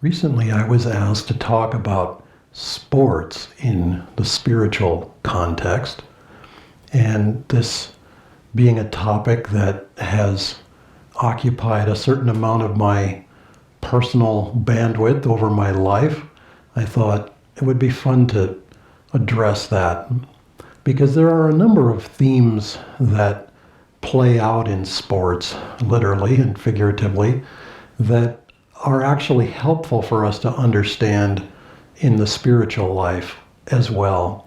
Recently, I was asked to talk about sports in the spiritual context, and this being a topic that has occupied a certain amount of my personal bandwidth over my life, I thought it would be fun to address that because there are a number of themes that play out in sports, literally and figuratively, that are actually helpful for us to understand in the spiritual life as well.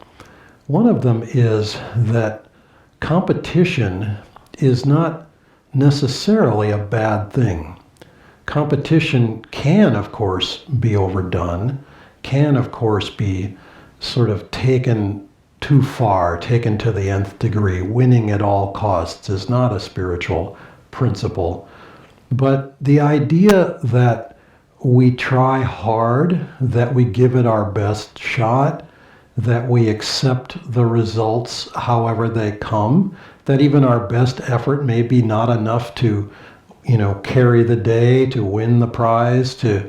One of them is that competition is not necessarily a bad thing. Competition can, of course, be overdone, can, of course, be sort of taken too far, taken to the nth degree. Winning at all costs is not a spiritual principle. But the idea that we try hard, that we give it our best shot, that we accept the results however they come, that even our best effort may be not enough to, carry the day, to win the prize, I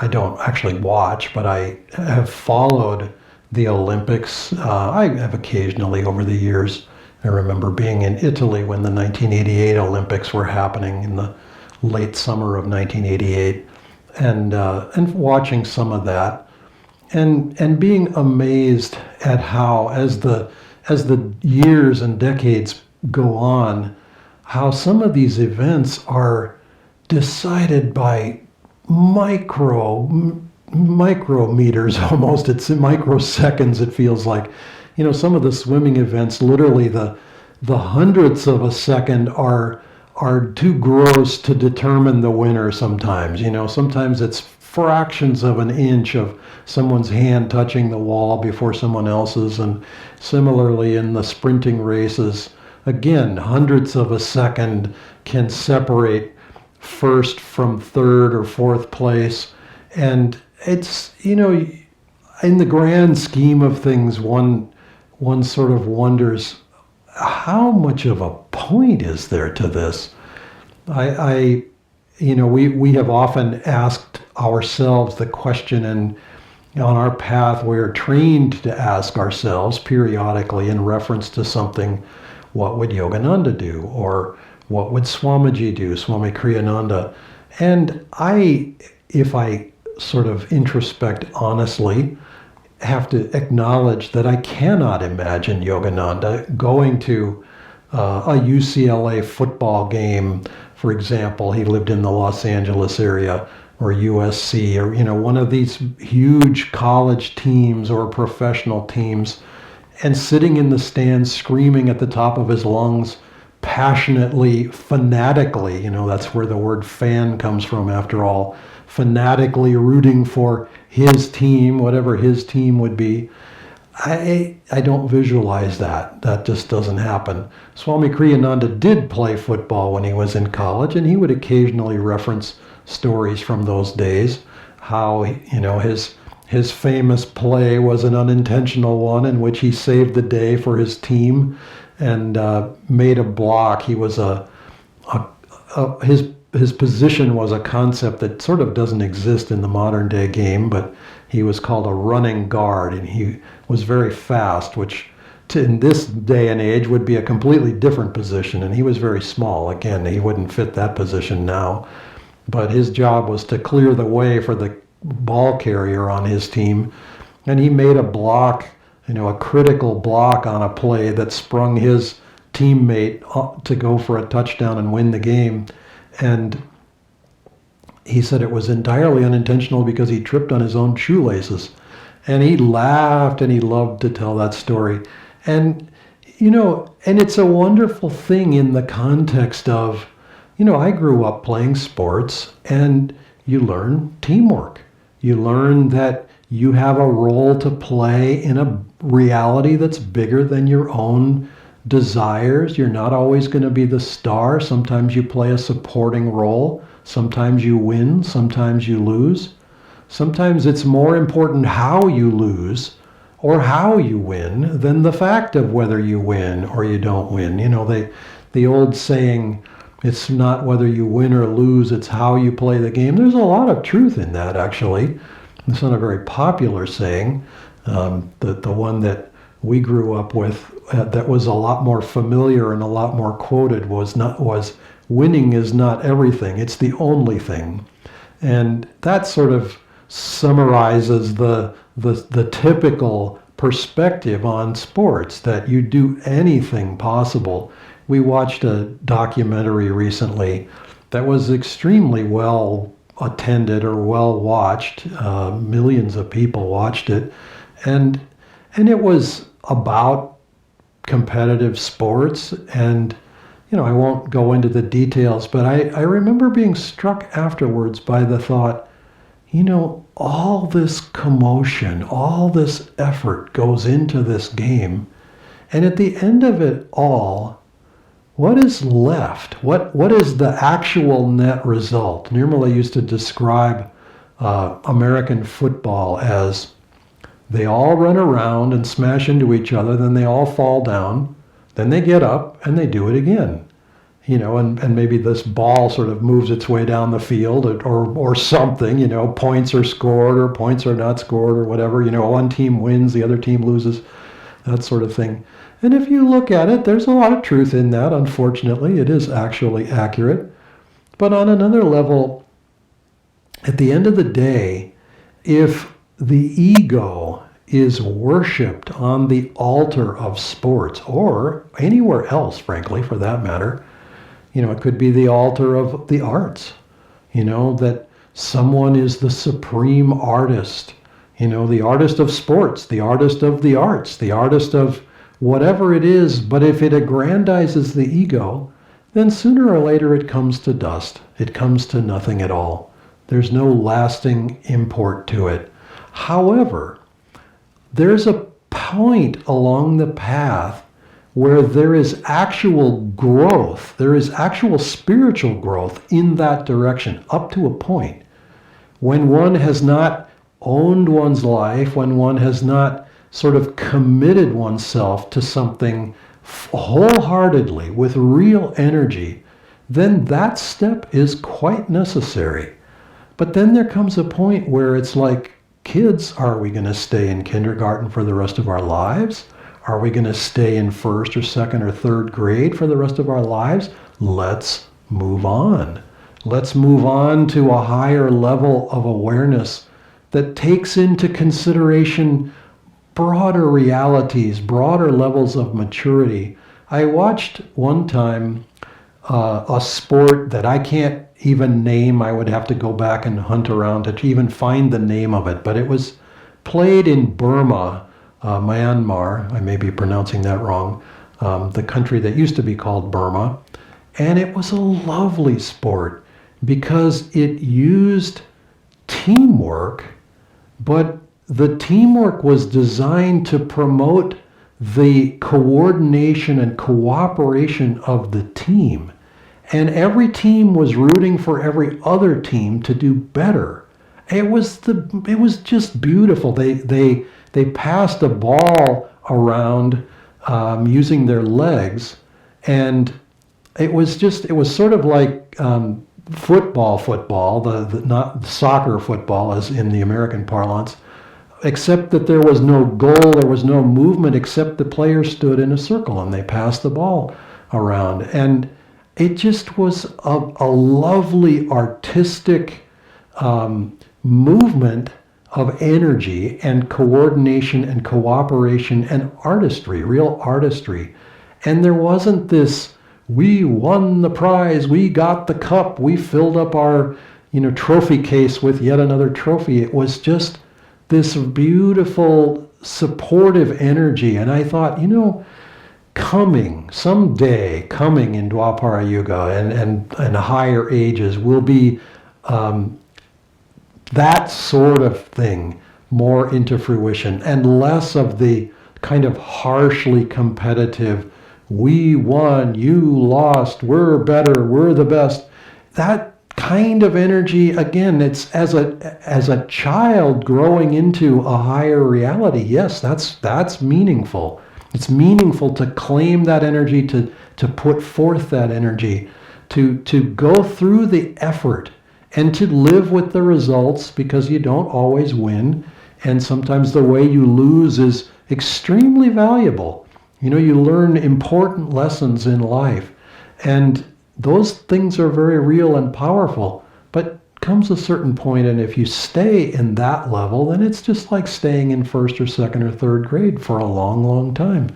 don't actually watch, but I have followed the Olympics. I have occasionally over the years. I remember being in Italy when the 1988 Olympics were happening in the late summer of 1988, and watching some of that, and being amazed at how, as the years and decades go on, how some of these events are decided by micrometers almost. It's in microseconds, it feels like. Some of the swimming events, literally the hundredths of a second are too gross to determine the winner sometimes. Sometimes it's fractions of an inch of someone's hand touching the wall before someone else's. And similarly in the sprinting races, again, hundredths of a second can separate first from third or fourth place. And it's, in the grand scheme of things, one sort of wonders, how much of a point is there to this? We have often asked ourselves the question, and on our path we're trained to ask ourselves periodically in reference to something, what would Yogananda do? Or what would Swamiji do, Swami Kriyananda? And if I sort of introspect honestly, have to acknowledge that I cannot imagine Yogananda going to a UCLA football game, for example. He lived in the Los Angeles area, or USC, or one of these huge college teams or professional teams, and sitting in the stands screaming at the top of his lungs, passionately, fanatically, that's where the word fan comes from after all, fanatically rooting for his team, whatever his team would be. I don't visualize that. That just doesn't happen. Swami Kriyananda did play football when he was in college, and he would occasionally reference stories from those days, how his famous play was an unintentional one in which he saved the day for his team and made a block. He was his position was a concept that sort of doesn't exist in the modern day game, but he was called a running guard, and he was very fast, which in this day and age would be a completely different position, and he was very small. Again, he wouldn't fit that position now, but his job was to clear the way for the ball carrier on his team, and he made a block, a critical block on a play that sprung his teammate to go for a touchdown and win the game. And he said it was entirely unintentional because he tripped on his own shoelaces. And he laughed, and he loved to tell that story. And, and it's a wonderful thing in the context of, I grew up playing sports, and you learn teamwork. You learn that you have a role to play in a reality that's bigger than your own desires. You're not always going to be the star. Sometimes you play a supporting role. Sometimes you win. Sometimes you lose. Sometimes it's more important how you lose or how you win than the fact of whether you win or you don't win. The old saying, It's not whether you win or lose, it's how you play the game. There's a lot of truth in that, actually. It's not a very popular saying. The one that we grew up with that was a lot more familiar and a lot more quoted was winning is not everything, it's the only thing. And that sort of summarizes the typical perspective on sports, that you do anything possible. We watched a documentary recently that was extremely well attended or well watched. Millions of people watched it, and it was about competitive sports. And I won't go into the details, but I remember being struck afterwards by the thought, all this commotion, all this effort goes into this game, and at the end of it all, what is left? What is the actual net result? Nirmala used to describe American football as they all run around and smash into each other, then they all fall down, then they get up and they do it again. And maybe this ball sort of moves its way down the field or something, points are scored or points are not scored or whatever, one team wins, the other team loses, that sort of thing. And if you look at it, there's a lot of truth in that. Unfortunately, it is actually accurate. But on another level, at the end of the day, if the ego is worshipped on the altar of sports, or anywhere else, frankly, for that matter, it could be the altar of the arts, that someone is the supreme artist, the artist of sports, the artist of the arts, the artist of whatever it is. But if it aggrandizes the ego, then sooner or later it comes to dust. It comes to nothing at all. There's no lasting import to it. However, there's a point along the path where there is actual growth, there is actual spiritual growth in that direction, up to a point. When one has not owned one's life, when one has not sort of committed oneself to something wholeheartedly with real energy, then that step is quite necessary. But then there comes a point where it's like, kids, are we going to stay in kindergarten for the rest of our lives? Are we going to stay in first or second or third grade for the rest of our lives? Let's move on. Let's move on to a higher level of awareness that takes into consideration broader realities, broader levels of maturity. I watched one time a sport that I can't even name. I would have to go back and hunt around to even find the name of it, but it was played in Burma, Myanmar. I may be pronouncing that wrong, the country that used to be called Burma. And it was a lovely sport because it used teamwork, but the teamwork was designed to promote the coordination and cooperation of the team. And every team was rooting for every other team to do better. It was just beautiful. They passed a ball around using their legs, and it was sort of like football, the not soccer football as in the American parlance, except that there was no goal, there was no movement, except the players stood in a circle and they passed the ball around. And it just was a lovely artistic movement of energy and coordination and cooperation and artistry, real artistry. And there wasn't this, we won the prize, we got the cup, we filled up our trophy case with yet another trophy. It was just this beautiful supportive energy. And I thought, someday coming in Dwapara Yuga and higher ages will be that sort of thing more into fruition, and less of the kind of harshly competitive, we won, you lost, we're better, we're the best. That kind of energy, again, it's as a child growing into a higher reality. Yes, that's meaningful. It's meaningful to claim that energy, to put forth that energy, to go through the effort and to live with the results, because you don't always win. And sometimes the way you lose is extremely valuable. You learn important lessons in life. And those things are very real and powerful. But comes a certain point, and if you stay in that level, then it's just like staying in first or second or third grade for a long, long time.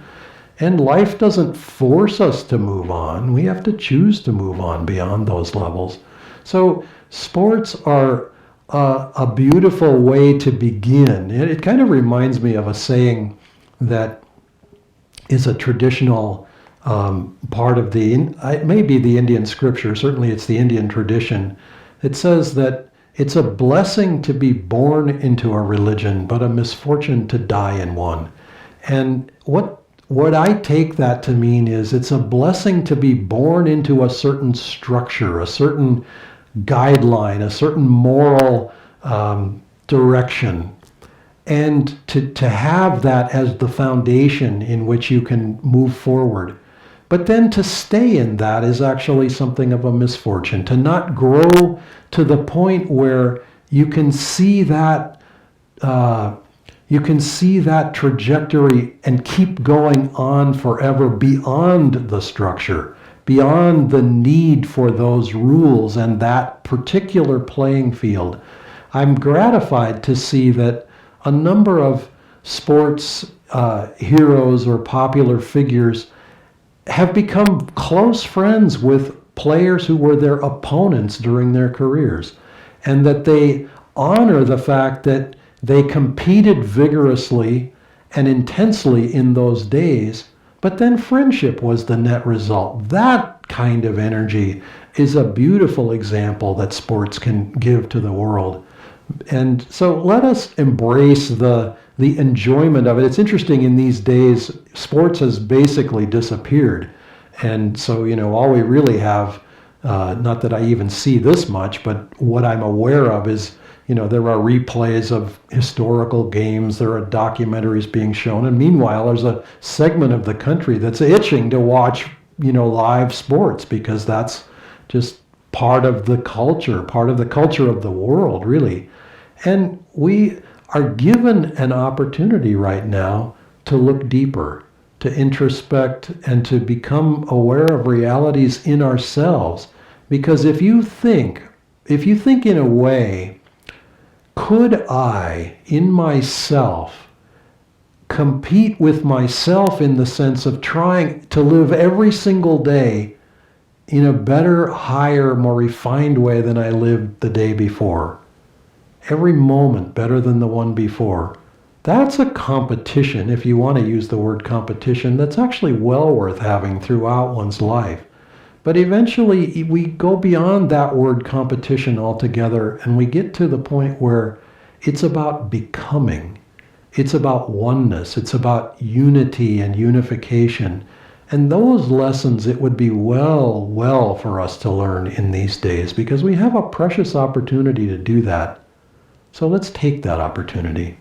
And life doesn't force us to move on. We have to choose to move on beyond those levels. So sports are a beautiful way to begin. It kind of reminds me of a saying that is a traditional part of it may be the Indian scripture, certainly it's the Indian tradition. It says that it's a blessing to be born into a religion, but a misfortune to die in one. And what I take that to mean is it's a blessing to be born into a certain structure, a certain guideline, a certain moral direction, and to have that as the foundation in which you can move forward. But then to stay in that is actually something of a misfortune. To not grow to the point where you can see that trajectory and keep going on forever beyond the structure, beyond the need for those rules and that particular playing field. I'm gratified to see that a number of sports heroes or popular figures have become close friends with players who were their opponents during their careers, and that they honor the fact that they competed vigorously and intensely in those days, but then friendship was the net result. That kind of energy is a beautiful example that sports can give to the world. And so let us embrace the enjoyment of it. It's interesting, in these days, sports has basically disappeared. And so, all we really have, not that I even see this much, but what I'm aware of is, there are replays of historical games, there are documentaries being shown, and meanwhile, there's a segment of the country that's itching to watch, live sports, because that's just part of the culture of the world, really. And we are given an opportunity right now to look deeper, to introspect, and to become aware of realities in ourselves. Because if you think in a way, could I, in myself, compete with myself in the sense of trying to live every single day in a better, higher, more refined way than I lived the day before? Every moment better than the one before. That's a competition, if you want to use the word competition, that's actually well worth having throughout one's life. But eventually we go beyond that word competition altogether, and we get to the point where it's about becoming. It's about oneness. It's about unity and unification. And those lessons, it would be well for us to learn in these days, because we have a precious opportunity to do that. So let's take that opportunity.